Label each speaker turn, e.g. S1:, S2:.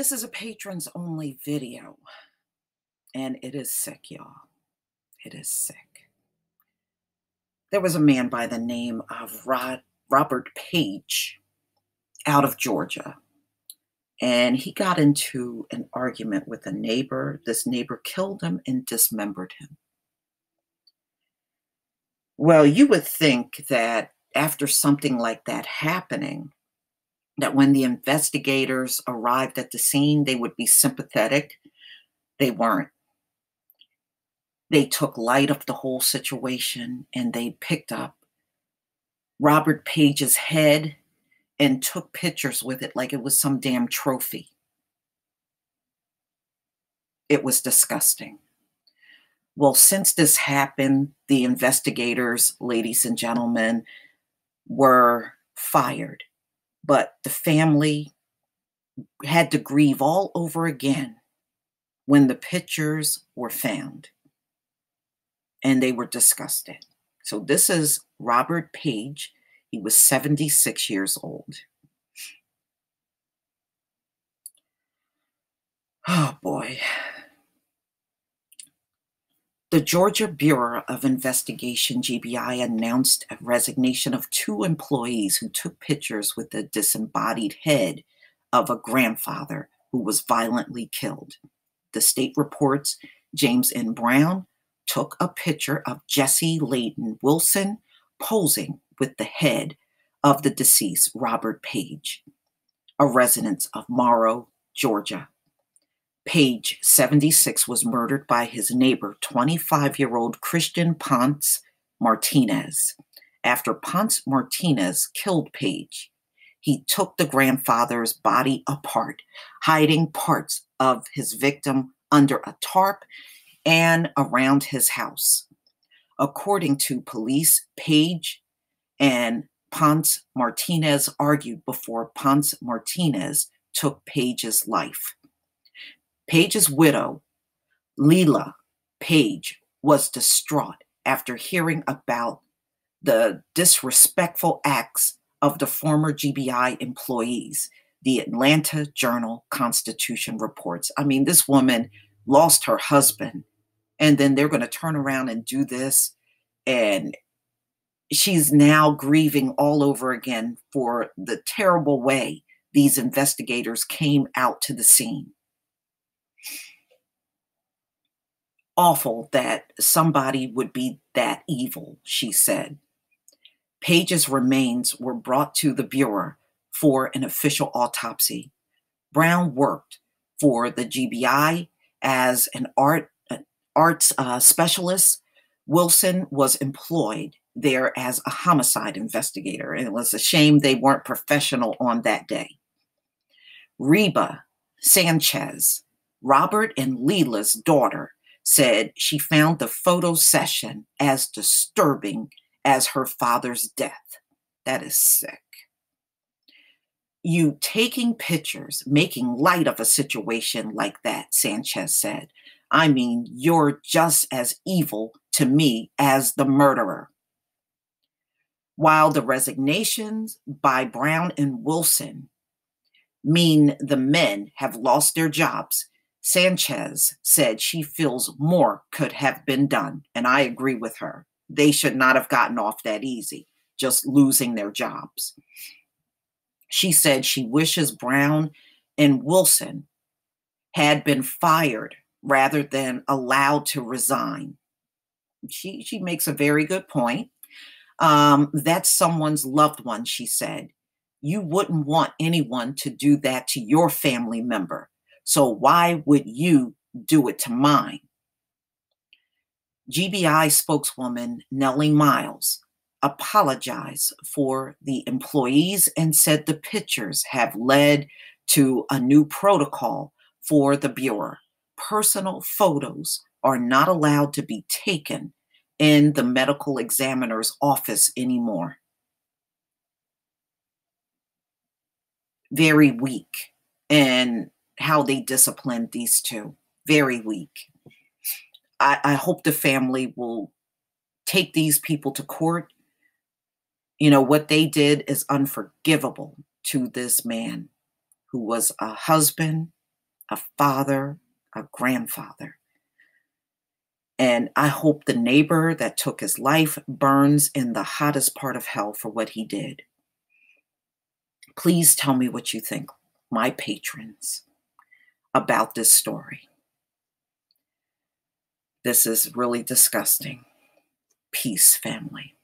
S1: This is a patrons only video, and it is sick, y'all. It is sick. There was a man by the name of Robert Page out of Georgia, and he got into an argument with a neighbor. This neighbor killed him and dismembered him. Well, you would think that after something like that happening, that when the investigators arrived at the scene, they would be sympathetic. They weren't. They took light of the whole situation and they picked up Robert Page's head and took pictures with it like it was some damn trophy. It was disgusting. Well, since this happened, the investigators, ladies and gentlemen, were fired. But the family had to grieve all over again when the pictures were found. And they were disgusted. So this is Robert Page. He was 76 years old. Oh boy. The Georgia Bureau of Investigation, GBI, announced a resignation of 2 employees who took pictures with the disembodied head of a grandfather who was violently killed. The state reports James N. Brown took a picture of Jesse Layton Wilson posing with the head of the deceased Robert Page, a resident of Morrow, Georgia. Page, 76, was murdered by his neighbor, 25-year-old Christian Ponce Martinez. After Ponce Martinez killed Page, he took the grandfather's body apart, hiding parts of his victim under a tarp and around his house. According to police, Page and Ponce Martinez argued before Ponce Martinez took Page's life. Page's widow, Leila Page, was distraught after hearing about the disrespectful acts of the former GBI employees, the Atlanta Journal-Constitution reports. I mean, this woman lost her husband, and then they're going to turn around and do this, and she's now grieving all over again for the terrible way these investigators came out to the scene. Awful that somebody would be that evil, she said. Page's remains were brought to the Bureau for an official autopsy. Brown worked for the GBI as an arts specialist. Wilson was employed there as a homicide investigator, and it was a shame they weren't professional on that day. Reba Sanchez, Robert and Leila's daughter, said she found the photo session as disturbing as her father's death. That is sick. You taking pictures, making light of a situation like that, Sanchez said. I mean, you're just as evil to me as the murderer. While the resignations by Brown and Wilson mean the men have lost their jobs, Sanchez said she feels more could have been done, and I agree with her. They should not have gotten off that easy, just losing their jobs. She said she wishes Brown and Wilson had been fired rather than allowed to resign. She makes a very good point. That's someone's loved one, she said. You wouldn't want anyone to do that to your family member. So why would you do it to mine? GBI spokeswoman Nellie Miles apologized for the employees and said the pictures have led to a new protocol for the Bureau. Personal photos are not allowed to be taken in the medical examiner's office anymore. Very weak in how they disciplined these two. Very weak. I hope the family will take these people to court. You know, what they did is unforgivable to this man who was a husband, a father, a grandfather. And I hope the neighbor that took his life burns in the hottest part of hell for what he did. Please tell me what you think, my patrons, about this story. This is really disgusting. Peace, family.